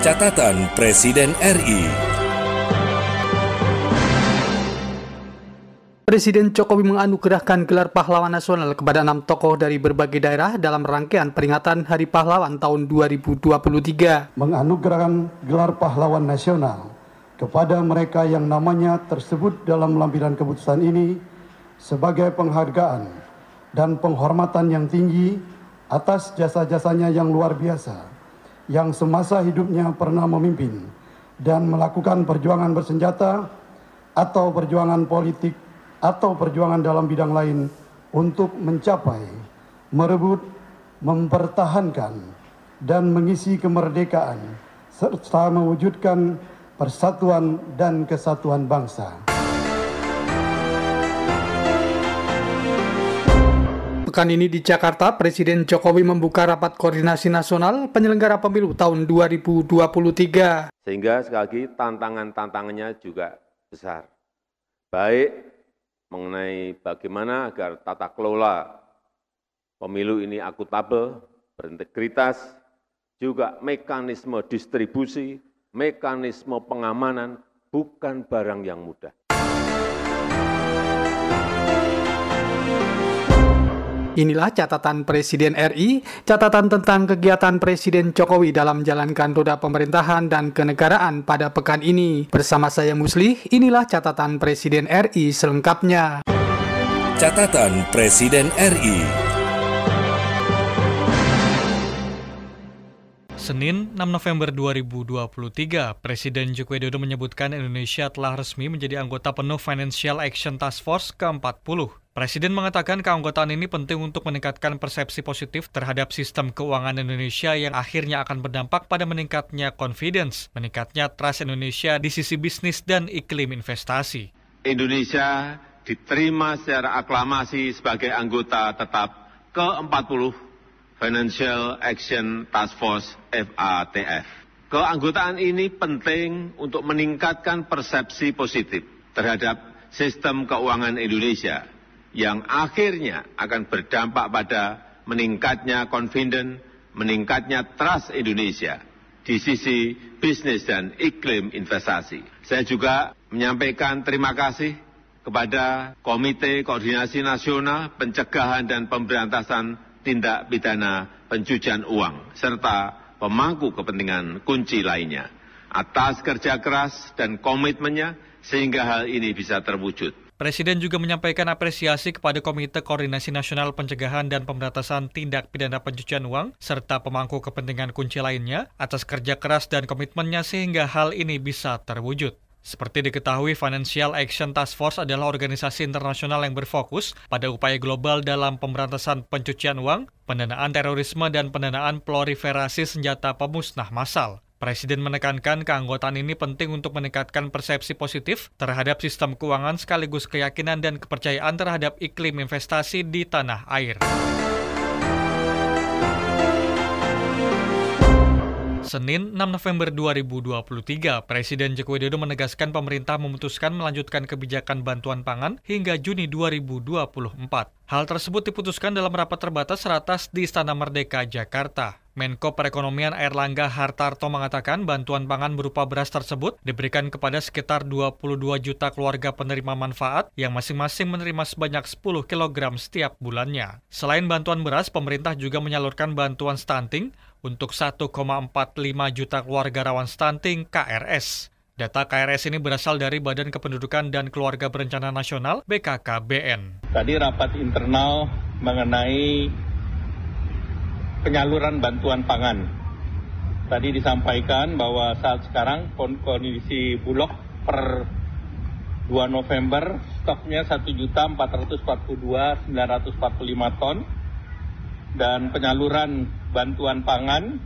Catatan Presiden RI. Presiden Jokowi menganugerahkan gelar pahlawan nasional kepada 6 tokoh dari berbagai daerah dalam rangkaian peringatan Hari Pahlawan tahun 2023. Menganugerahkan gelar pahlawan nasional kepada mereka yang namanya tersebut dalam lampiran keputusan ini sebagai penghargaan dan penghormatan yang tinggi atas jasa-jasanya yang luar biasa, yang semasa hidupnya pernah memimpin dan melakukan perjuangan bersenjata atau perjuangan politik atau perjuangan dalam bidang lain untuk mencapai, merebut, mempertahankan, dan mengisi kemerdekaan serta mewujudkan persatuan dan kesatuan bangsa. Pekan ini di Jakarta, Presiden Jokowi membuka rapat koordinasi nasional penyelenggara pemilu tahun 2023. Sehingga sekali lagi tantangannya juga besar. Baik mengenai bagaimana agar tata kelola pemilu ini akuntabel, berintegritas, juga mekanisme distribusi, mekanisme pengamanan bukan barang yang mudah. Inilah catatan Presiden RI, catatan tentang kegiatan Presiden Jokowi dalam menjalankan roda pemerintahan dan kenegaraan pada pekan ini. Bersama saya Muslih, inilah catatan Presiden RI selengkapnya. Catatan Presiden RI. Senin 6 November 2023, Presiden Joko Widodo menyebutkan Indonesia telah resmi menjadi anggota penuh Financial Action Task Force ke-40. Presiden mengatakan keanggotaan ini penting untuk meningkatkan persepsi positif terhadap sistem keuangan Indonesia yang akhirnya akan berdampak pada meningkatnya confidence, meningkatnya trust Indonesia di sisi bisnis dan iklim investasi. Indonesia diterima secara aklamasi sebagai anggota tetap ke-40 Financial Action Task Force FATF. Keanggotaan ini penting untuk meningkatkan persepsi positif terhadap sistem keuangan Indonesia yang akhirnya akan berdampak pada meningkatnya confidence, meningkatnya trust Indonesia di sisi bisnis dan iklim investasi. Saya juga menyampaikan terima kasih kepada Komite Koordinasi Nasional Pencegahan dan Pemberantasan Tindak Pidana Pencucian Uang, serta pemangku kepentingan kunci lainnya, atas kerja keras dan komitmennya sehingga hal ini bisa terwujud. Presiden juga menyampaikan apresiasi kepada Komite Koordinasi Nasional Pencegahan dan Pemberantasan Tindak Pidana Pencucian Uang, serta pemangku kepentingan kunci lainnya, atas kerja keras dan komitmennya sehingga hal ini bisa terwujud. Seperti diketahui, Financial Action Task Force adalah organisasi internasional yang berfokus pada upaya global dalam pemberantasan pencucian uang, pendanaan terorisme, dan pendanaan proliferasi senjata pemusnah massal. Presiden menekankan keanggotaan ini penting untuk meningkatkan persepsi positif terhadap sistem keuangan sekaligus keyakinan dan kepercayaan terhadap iklim investasi di tanah air. Senin 6 November 2023, Presiden Joko Widodo menegaskan pemerintah memutuskan melanjutkan kebijakan bantuan pangan hingga Juni 2024. Hal tersebut diputuskan dalam rapat terbatas ratas di Istana Merdeka, Jakarta. Menko Perekonomian Airlangga Hartarto mengatakan bantuan pangan berupa beras tersebut diberikan kepada sekitar 22 juta keluarga penerima manfaat yang masing-masing menerima sebanyak 10 kg setiap bulannya. Selain bantuan beras, pemerintah juga menyalurkan bantuan stunting untuk 1,45 juta keluarga rawan stunting KRS. Data KRS ini berasal dari Badan Kependudukan dan Keluarga Berencana Nasional BKKBN. Tadi rapat internal mengenai penyaluran bantuan pangan. Tadi disampaikan bahwa saat sekarang kondisi Bulog per 2 November stoknya 1.442.945 ton dan penyaluran bantuan pangan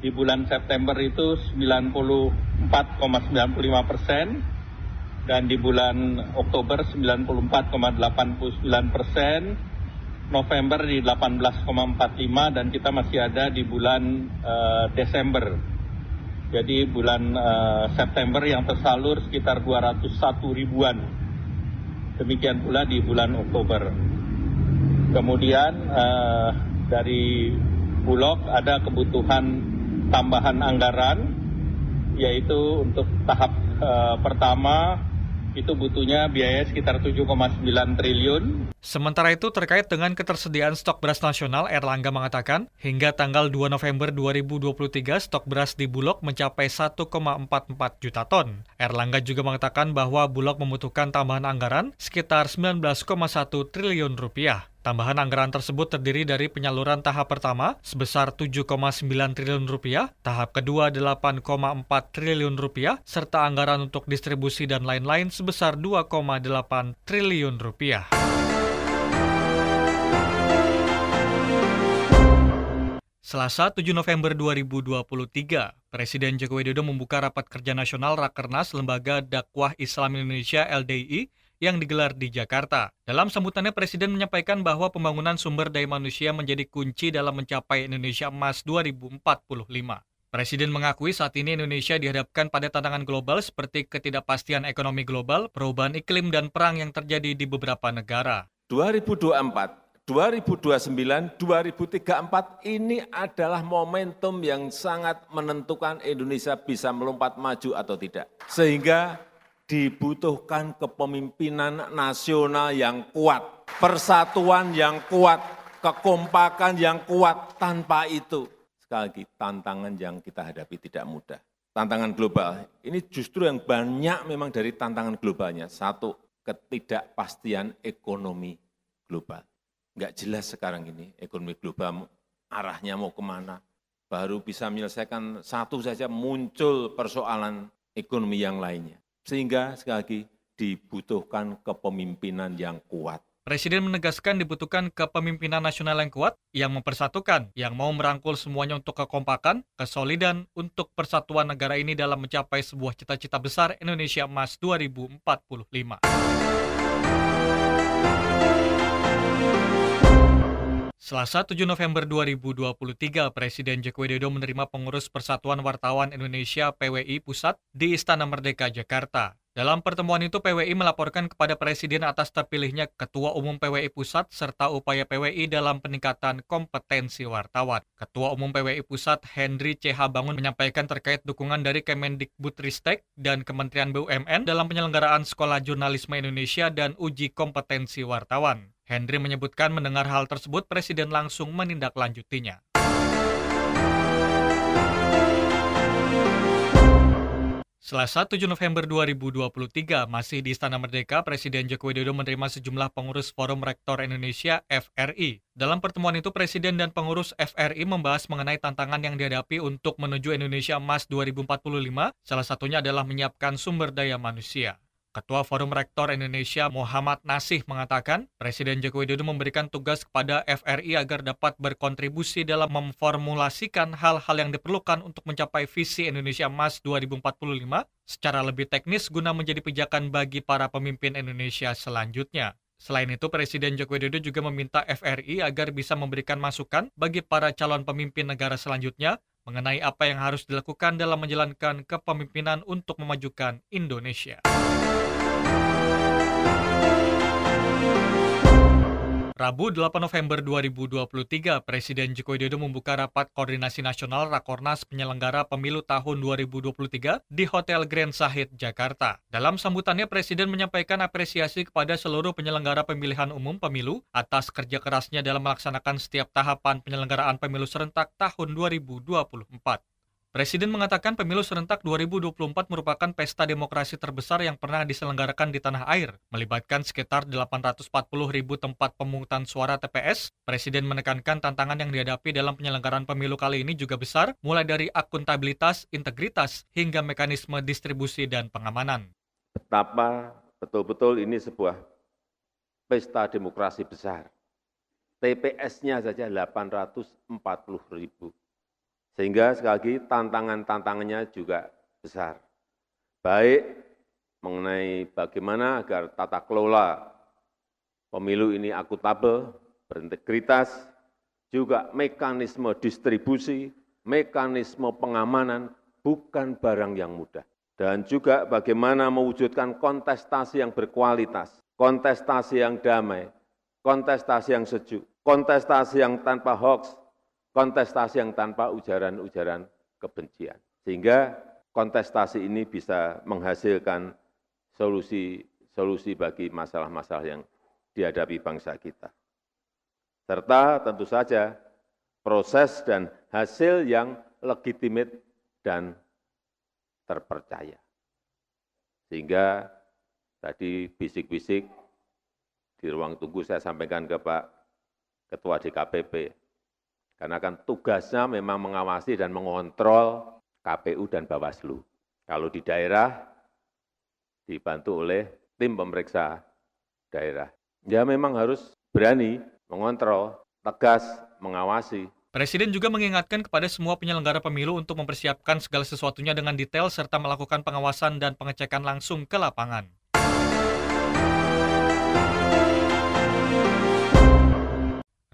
di bulan September itu 94,95% dan di bulan Oktober 94,89%. November di 18,45 dan kita masih ada di bulan Desember. Jadi bulan September yang tersalur sekitar 201 ribuan. Demikian pula di bulan Oktober. Kemudian dari Bulog ada kebutuhan tambahan anggaran, yaitu untuk tahap pertama itu butuhnya biaya sekitar 7,9 triliun. Sementara itu, terkait dengan ketersediaan stok beras nasional, Erlangga mengatakan, hingga tanggal 2 November 2023, stok beras di Bulog mencapai 1,44 juta ton. Erlangga juga mengatakan bahwa Bulog membutuhkan tambahan anggaran sekitar 19,1 triliun rupiah. Tambahan anggaran tersebut terdiri dari penyaluran tahap pertama sebesar 7,9 triliun rupiah, tahap kedua 8,4 triliun rupiah, serta anggaran untuk distribusi dan lain-lain sebesar 2,8 triliun rupiah. Selasa 7 November 2023, Presiden Joko Widodo membuka rapat kerja nasional Rakernas Lembaga Dakwah Islam Indonesia LDII yang digelar di Jakarta. Dalam sambutannya, Presiden menyampaikan bahwa pembangunan sumber daya manusia menjadi kunci dalam mencapai Indonesia Emas 2045. Presiden mengakui saat ini Indonesia dihadapkan pada tantangan global seperti ketidakpastian ekonomi global, perubahan iklim, dan perang yang terjadi di beberapa negara. 2024, 2029, 2034 ini adalah momentum yang sangat menentukan Indonesia bisa melompat maju atau tidak. Sehingga dibutuhkan kepemimpinan nasional yang kuat, persatuan yang kuat, kekompakan yang kuat. Tanpa itu, sekali lagi, tantangan yang kita hadapi tidak mudah. Tantangan global, ini justru yang banyak memang dari tantangan globalnya. Satu, ketidakpastian ekonomi global. Nggak jelas sekarang ini ekonomi global arahnya mau kemana. Baru bisa menyelesaikan satu saja muncul persoalan ekonomi yang lainnya. Sehingga sekali lagi dibutuhkan kepemimpinan yang kuat. Presiden menegaskan dibutuhkan kepemimpinan nasional yang kuat, yang mempersatukan, yang mau merangkul semuanya untuk kekompakan, kesolidan untuk persatuan negara ini dalam mencapai sebuah cita-cita besar Indonesia Emas 2045. Selasa 7 November 2023, Presiden Joko Widodo menerima pengurus Persatuan Wartawan Indonesia PWI Pusat di Istana Merdeka, Jakarta. Dalam pertemuan itu, PWI melaporkan kepada Presiden atas terpilihnya Ketua Umum PWI Pusat serta upaya PWI dalam peningkatan kompetensi wartawan. Ketua Umum PWI Pusat Henry C. Bangun menyampaikan terkait dukungan dari Kemendikbudristek dan Kementerian BUMN dalam penyelenggaraan Sekolah Jurnalisme Indonesia dan uji kompetensi wartawan. Henry menyebutkan mendengar hal tersebut, Presiden langsung menindaklanjutinya. Selasa 7 November 2023, masih di Istana Merdeka, Presiden Joko Widodo menerima sejumlah pengurus Forum Rektor Indonesia FRI. Dalam pertemuan itu, Presiden dan pengurus FRI membahas mengenai tantangan yang dihadapi untuk menuju Indonesia Emas 2045, salah satunya adalah menyiapkan sumber daya manusia. Ketua Forum Rektor Indonesia Muhammad Nasih mengatakan, Presiden Joko Widodo memberikan tugas kepada FRI agar dapat berkontribusi dalam memformulasikan hal-hal yang diperlukan untuk mencapai visi Indonesia Emas 2045 secara lebih teknis guna menjadi pijakan bagi para pemimpin Indonesia selanjutnya. Selain itu, Presiden Joko Widodo juga meminta FRI agar bisa memberikan masukan bagi para calon pemimpin negara selanjutnya mengenai apa yang harus dilakukan dalam menjalankan kepemimpinan untuk memajukan Indonesia. Rabu 8 November 2023, Presiden Joko Widodo membuka rapat koordinasi nasional Rakornas penyelenggara pemilu tahun 2023 di Hotel Grand Sahid, Jakarta. Dalam sambutannya, Presiden menyampaikan apresiasi kepada seluruh penyelenggara pemilihan umum pemilu atas kerja kerasnya dalam melaksanakan setiap tahapan penyelenggaraan pemilu serentak tahun 2024. Presiden mengatakan pemilu serentak 2024 merupakan pesta demokrasi terbesar yang pernah diselenggarakan di tanah air, melibatkan sekitar 840.000 tempat pemungutan suara TPS. Presiden menekankan tantangan yang dihadapi dalam penyelenggaraan pemilu kali ini juga besar, mulai dari akuntabilitas, integritas, hingga mekanisme distribusi dan pengamanan. Betapa betul-betul ini sebuah pesta demokrasi besar. TPS-nya saja 840.000. Sehingga sekali lagi tantangan-tantangannya juga besar. Baik mengenai bagaimana agar tata kelola pemilu ini akuntabel, berintegritas, juga mekanisme distribusi, mekanisme pengamanan bukan barang yang mudah. Dan juga bagaimana mewujudkan kontestasi yang berkualitas, kontestasi yang damai, kontestasi yang sejuk, kontestasi yang tanpa hoaks, kontestasi yang tanpa ujaran-ujaran kebencian. Sehingga kontestasi ini bisa menghasilkan solusi bagi masalah-masalah yang dihadapi bangsa kita. Serta tentu saja proses dan hasil yang legitimate dan terpercaya. Sehingga tadi bisik-bisik di ruang tunggu saya sampaikan ke Pak Ketua DKPP, karena kan tugasnya memang mengawasi dan mengontrol KPU dan Bawaslu. Kalau di daerah dibantu oleh tim pemeriksa daerah. Ya memang harus berani mengontrol, tegas mengawasi. Presiden juga mengingatkan kepada semua penyelenggara pemilu untuk mempersiapkan segala sesuatunya dengan detail serta melakukan pengawasan dan pengecekan langsung ke lapangan.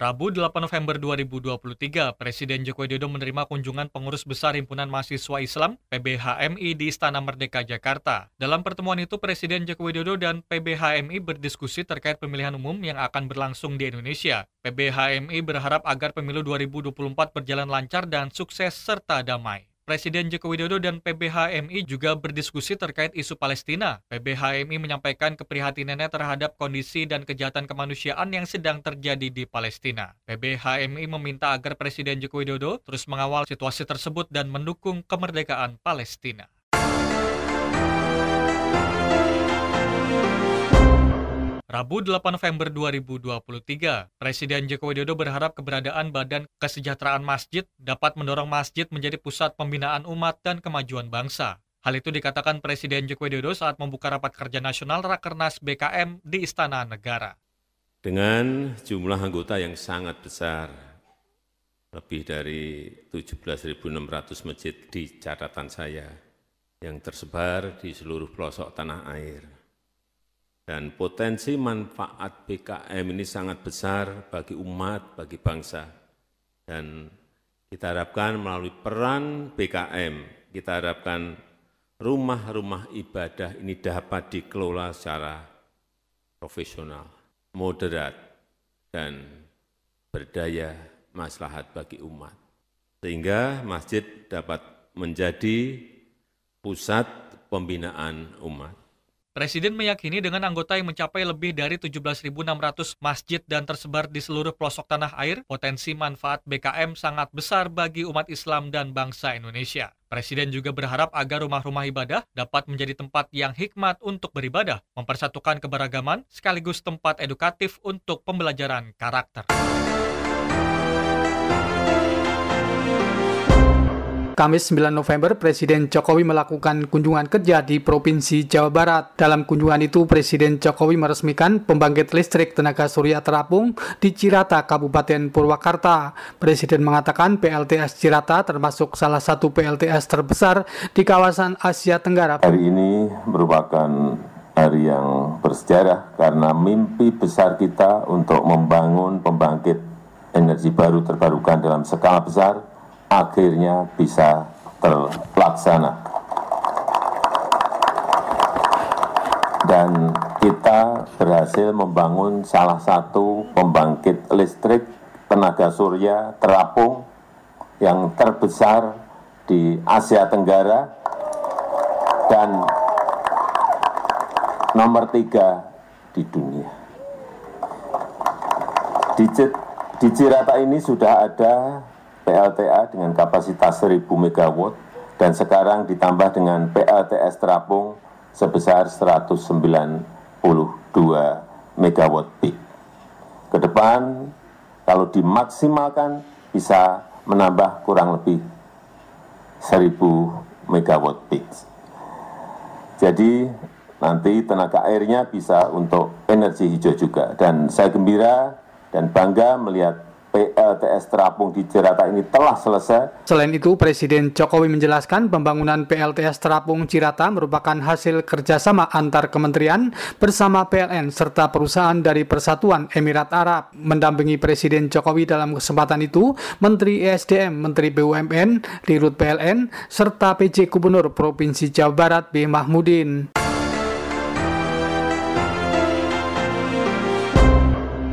Rabu 8 November 2023, Presiden Joko Widodo menerima kunjungan pengurus besar Himpunan Mahasiswa Islam (PBHMI) di Istana Merdeka, Jakarta. Dalam pertemuan itu, Presiden Joko Widodo dan PBHMI berdiskusi terkait pemilihan umum yang akan berlangsung di Indonesia. PBHMI berharap agar pemilu 2024 berjalan lancar dan sukses serta damai. Presiden Joko Widodo dan PBHMI juga berdiskusi terkait isu Palestina. PBHMI menyampaikan keprihatinannya terhadap kondisi dan kejahatan kemanusiaan yang sedang terjadi di Palestina. PBHMI meminta agar Presiden Joko Widodo terus mengawal situasi tersebut dan mendukung kemerdekaan Palestina. Rabu 8 November 2023, Presiden Joko Widodo berharap keberadaan Badan Kesejahteraan Masjid dapat mendorong masjid menjadi pusat pembinaan umat dan kemajuan bangsa. Hal itu dikatakan Presiden Joko Widodo saat membuka rapat kerja nasional Rakernas BKM di Istana Negara. Dengan jumlah anggota yang sangat besar, lebih dari 17.600 masjid di catatan saya, yang tersebar di seluruh pelosok tanah air. Dan potensi manfaat BKM ini sangat besar bagi umat, bagi bangsa. Dan kita harapkan melalui peran BKM, kita harapkan rumah-rumah ibadah ini dapat dikelola secara profesional, moderat, dan berdaya maslahat bagi umat. Sehingga masjid dapat menjadi pusat pembinaan umat. Presiden meyakini dengan anggota yang mencapai lebih dari 17.600 masjid dan tersebar di seluruh pelosok tanah air, potensi manfaat BKM sangat besar bagi umat Islam dan bangsa Indonesia. Presiden juga berharap agar rumah-rumah ibadah dapat menjadi tempat yang hikmat untuk beribadah, mempersatukan keberagaman, sekaligus tempat edukatif untuk pembelajaran karakter. Kamis 9 November, Presiden Jokowi melakukan kunjungan kerja di Provinsi Jawa Barat. Dalam kunjungan itu, Presiden Jokowi meresmikan pembangkit listrik tenaga surya terapung di Cirata, Kabupaten Purwakarta. Presiden mengatakan PLTS Cirata termasuk salah satu PLTS terbesar di kawasan Asia Tenggara. Hari ini merupakan hari yang bersejarah karena mimpi besar kita untuk membangun pembangkit energi baru terbarukan dalam skala besar akhirnya bisa terlaksana. Dan kita berhasil membangun salah satu pembangkit listrik tenaga surya terapung yang terbesar di Asia Tenggara dan nomor 3 di dunia. Di Cirata ini sudah ada PLTA dengan kapasitas 1000 MW dan sekarang ditambah dengan PLTS terapung sebesar 192 MW peak. Ke depan kalau dimaksimalkan bisa menambah kurang lebih 1000 MW peak. Jadi nanti tenaga airnya bisa untuk energi hijau juga. Dan saya gembira dan bangga melihat PLTS terapung di Cirata ini telah selesai. Selain itu, Presiden Jokowi menjelaskan pembangunan PLTS terapung Cirata merupakan hasil kerjasama antar kementerian bersama PLN serta perusahaan dari Persatuan Emirat Arab. Mendampingi Presiden Jokowi dalam kesempatan itu, Menteri ESDM, Menteri BUMN, Dirut PLN, serta PJ Gubernur Provinsi Jawa Barat B. Mahmudin.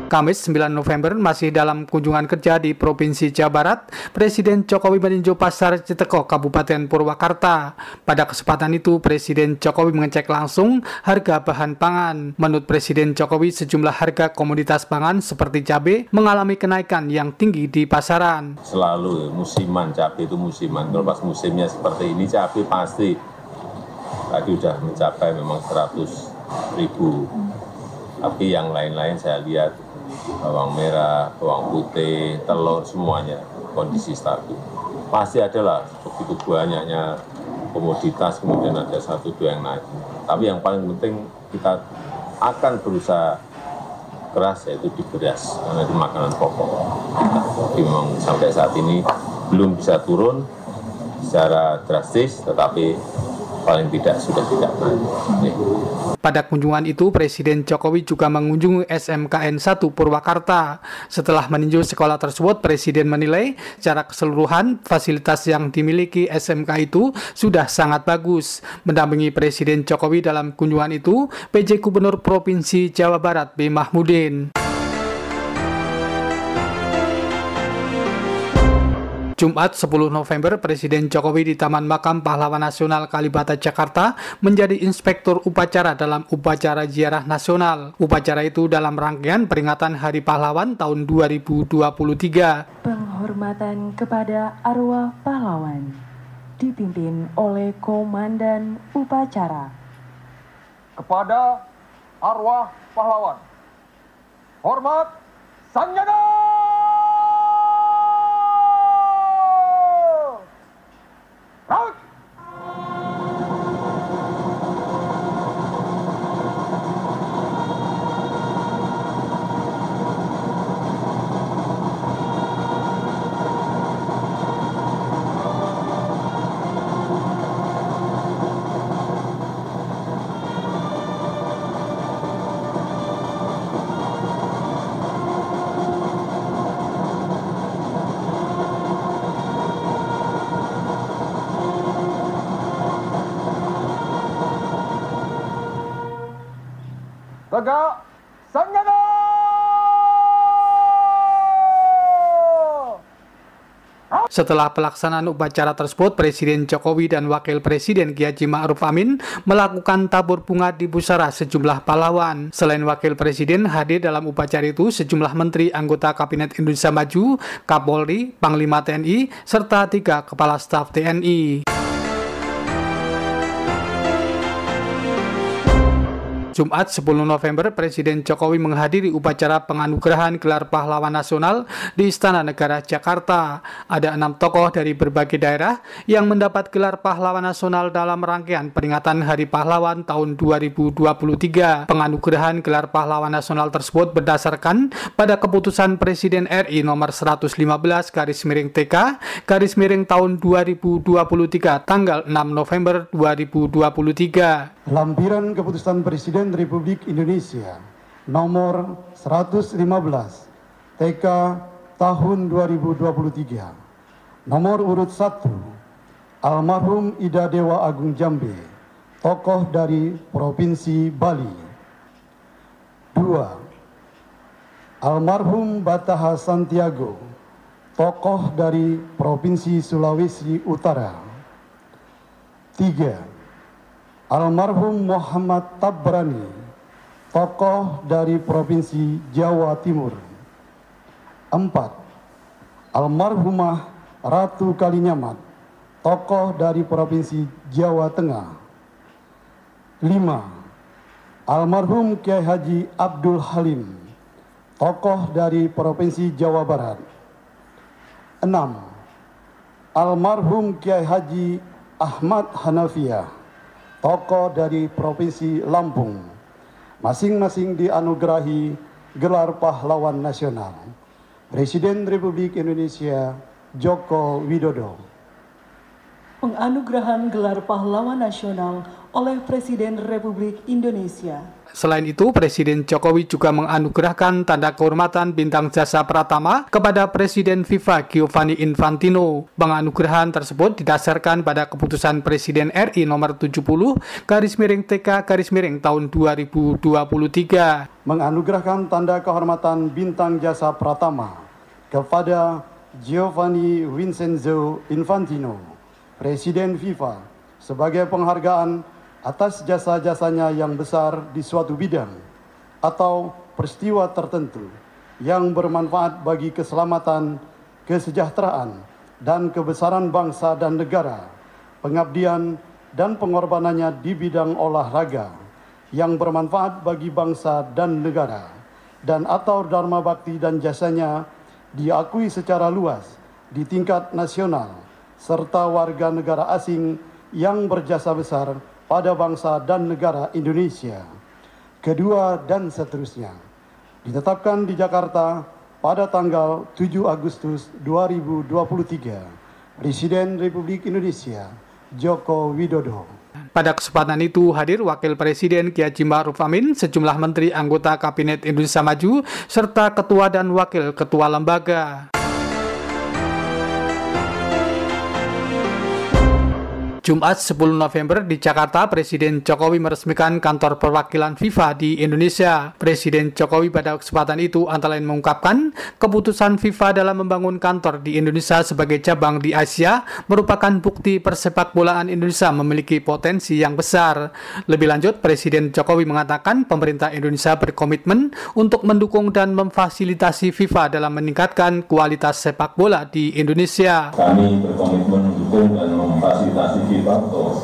Kamis 9 November masih dalam kunjungan kerja di Provinsi Jawa Barat, Presiden Jokowi meninjau Pasar Citeko, Kabupaten Purwakarta. Pada kesempatan itu, Presiden Jokowi mengecek langsung harga bahan pangan. Menurut Presiden Jokowi, sejumlah harga komoditas pangan seperti cabai mengalami kenaikan yang tinggi di pasaran. Selalu musiman, cabai itu musiman. Kalau pas musimnya seperti ini, cabai pasti tadi sudah mencapai memang 100.000. Tapi yang lain-lain saya lihat bawang merah, bawang putih, telur, semuanya kondisi stabil. Pasti adalah begitu banyaknya komoditas, kemudian ada 1-2 yang naik. Tapi yang paling penting kita akan berusaha keras yaitu di beras, karena itu makanan pokok. Jadi memang sampai saat ini belum bisa turun secara drastis, tetapi paling tidak sudah tidak naik. Pada kunjungan itu, Presiden Jokowi juga mengunjungi SMKN 1 Purwakarta. Setelah meninjau sekolah tersebut, Presiden menilai secara keseluruhan fasilitas yang dimiliki SMK itu sudah sangat bagus. Mendampingi Presiden Jokowi dalam kunjungan itu, PJ Gubernur Provinsi Jawa Barat B. Mahmudin. Jumat 10 November, Presiden Jokowi di Taman Makam Pahlawan Nasional Kalibata, Jakarta menjadi inspektur upacara dalam upacara ziarah nasional. Upacara itu dalam rangkaian peringatan Hari Pahlawan tahun 2023. Penghormatan kepada arwah pahlawan dipimpin oleh Komandan Upacara. Kepada arwah pahlawan, hormat sanjana! Tegak sanjana! Setelah pelaksanaan upacara tersebut, Presiden Jokowi dan Wakil Presiden Kiai Haji Ma'ruf Amin melakukan tabur bunga di busara sejumlah pahlawan. Selain Wakil Presiden, hadir dalam upacara itu sejumlah menteri anggota Kabinet Indonesia Maju, Kapolri, Panglima TNI, serta 3 Kepala Staf TNI. Jumat 10 November, Presiden Jokowi menghadiri upacara penganugerahan gelar pahlawan nasional di Istana Negara Jakarta. Ada 6 tokoh dari berbagai daerah yang mendapat gelar pahlawan nasional dalam rangkaian peringatan Hari Pahlawan tahun 2023. Penganugerahan gelar pahlawan nasional tersebut berdasarkan pada keputusan Presiden RI nomor 115/TK tahun 2023 tanggal 6 November 2023. Lampiran Keputusan Presiden Republik Indonesia nomor 115 TK tahun 2023. Nomor urut 1, Almarhum Ida Dewa Agung Jambe, tokoh dari Provinsi Bali. 2, Almarhum Bataha Santiago, tokoh dari Provinsi Sulawesi Utara. 3, Almarhum Muhammad Tabrani, tokoh dari Provinsi Jawa Timur. 4, Almarhumah Ratu Kalinyamat, tokoh dari Provinsi Jawa Tengah. 5, Almarhum Kiai Haji Abdul Halim, tokoh dari Provinsi Jawa Barat. 6, Almarhum Kiai Haji Ahmad Hanafiah, tokoh dari Provinsi Lampung, masing-masing dianugerahi gelar pahlawan nasional. Presiden Republik Indonesia Joko Widodo. penganugerahan gelar pahlawan nasional oleh Presiden Republik Indonesia. Selain itu, Presiden Jokowi juga menganugerahkan tanda kehormatan Bintang Jasa Pratama kepada Presiden FIFA Giovanni Infantino. Penganugerahan tersebut didasarkan pada keputusan Presiden RI nomor 70/TK/ tahun 2023. Menganugerahkan tanda kehormatan Bintang Jasa Pratama kepada Giovanni Vincenzo Infantino, Presiden FIFA, sebagai penghargaan atas jasa-jasanya yang besar di suatu bidang atau peristiwa tertentu yang bermanfaat bagi keselamatan, kesejahteraan, dan kebesaran bangsa dan negara, pengabdian dan pengorbanannya di bidang olahraga yang bermanfaat bagi bangsa dan negara, dan atau dharma bakti dan jasanya diakui secara luas di tingkat nasional, serta warga negara asing yang berjasa besar pada bangsa dan negara Indonesia. Kedua, dan seterusnya. Ditetapkan di Jakarta pada tanggal 7 Agustus 2023. Presiden Republik Indonesia Joko Widodo. Pada kesempatan itu hadir Wakil Presiden Ki Haji Ma'ruf Amin, sejumlah menteri anggota Kabinet Indonesia Maju, serta ketua dan wakil ketua lembaga. Jumat 10 November di Jakarta, Presiden Jokowi meresmikan kantor perwakilan FIFA di Indonesia. Presiden Jokowi pada kesempatan itu antara lain mengungkapkan keputusan FIFA dalam membangun kantor di Indonesia sebagai cabang di Asia merupakan bukti persepakbolaan Indonesia memiliki potensi yang besar. Lebih lanjut, Presiden Jokowi mengatakan pemerintah Indonesia berkomitmen untuk mendukung dan memfasilitasi FIFA dalam meningkatkan kualitas sepak bola di Indonesia. Kami berkomitmen mendukung dan memfasilitasi FIFA untuk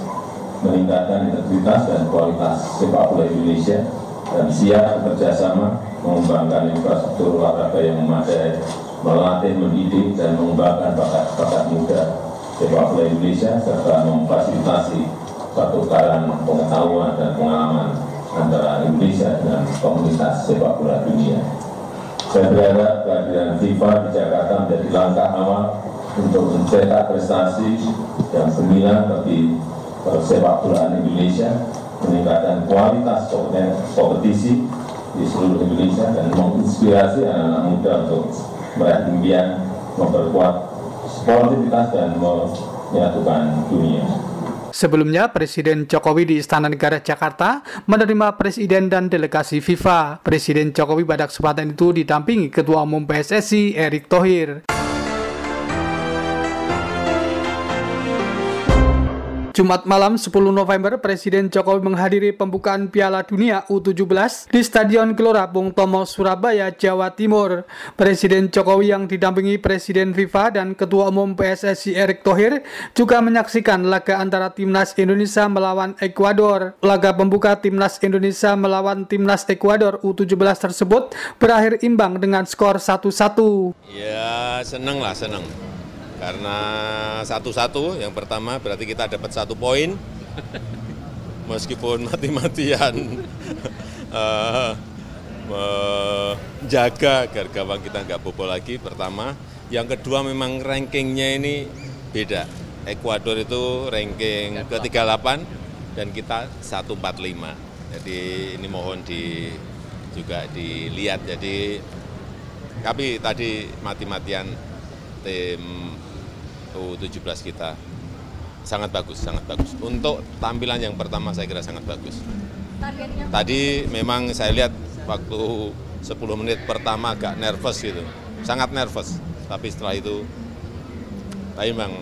meningkatkan integritas dan kualitas sepak bola Indonesia dan siap bekerjasama mengembangkan infrastruktur olahraga yang memadai, melatih, mendidik, dan mengembangkan bakat-bakat muda sepak bola Indonesia serta memfasilitasi pertukaran pengetahuan dan pengalaman antara Indonesia dengan komunitas sepak bola dunia. Saya berharap kehadiran FIFA di Jakarta menjadi langkah awal untuk mencetak prestasi yang gemilang bagi persepak bolaan Indonesia, meningkatkan kualitas kompetisi di seluruh Indonesia, dan menginspirasi anak-anak muda untuk meraih impian, memperkuat sportivitas dan menyatukan dunia. Sebelumnya, Presiden Jokowi di Istana Negara Jakarta menerima Presiden dan delegasi FIFA. Presiden Jokowi pada kesempatan itu didampingi Ketua Umum PSSI Erick Thohir. Jumat malam 10 November, Presiden Jokowi menghadiri pembukaan Piala Dunia U17 di Stadion Gelora Bung Tomo, Surabaya, Jawa Timur. Presiden Jokowi yang didampingi Presiden FIFA dan Ketua Umum PSSI Erick Thohir juga menyaksikan laga antara Timnas Indonesia melawan Ekuador. Laga pembuka Timnas Indonesia melawan Timnas Ekuador U17 tersebut berakhir imbang dengan skor 1-1. Ya, senang. Karena 1-1 yang pertama berarti kita dapat 1 poin meskipun mati-matian menjaga agar gawang kita nggak bobol lagi pertama. Yang kedua memang rankingnya ini beda. Ekuador itu ranking ke-38 dan kita 145. Jadi ini mohon juga dilihat. Jadi kami tadi mati-matian tim U17 kita sangat bagus. Untuk tampilan yang pertama saya kira sangat bagus. Tadi memang saya lihat waktu 10 menit pertama agak nervous gitu, sangat nervous. Tapi setelah itu, memang,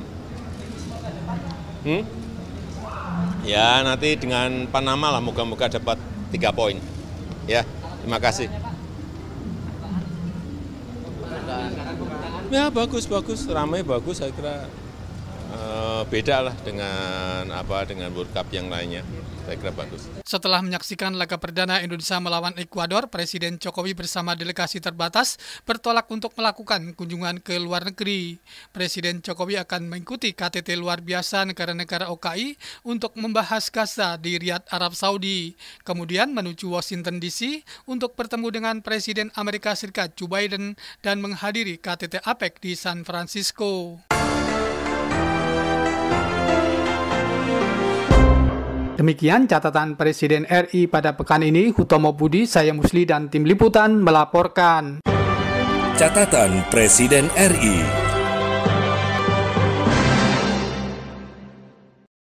ya nanti dengan Panama lah, moga-moga dapat 3 poin. Ya, terima kasih. Ya bagus, ramai bagus, saya kira beda lah dengan World Cup yang lainnya, saya kira bagus. Setelah menyaksikan laga perdana Indonesia melawan Ekuador, Presiden Jokowi bersama delegasi terbatas bertolak untuk melakukan kunjungan ke luar negeri. Presiden Jokowi akan mengikuti KTT luar biasa negara-negara OKI untuk membahas Gaza di Riyadh, Arab Saudi. Kemudian menuju Washington DC untuk bertemu dengan Presiden Amerika Serikat Joe Biden dan menghadiri KTT APEC di San Francisco. Demikian catatan Presiden RI pada pekan ini. Hutomo Budi, saya Musli dan tim liputan melaporkan. Catatan Presiden RI.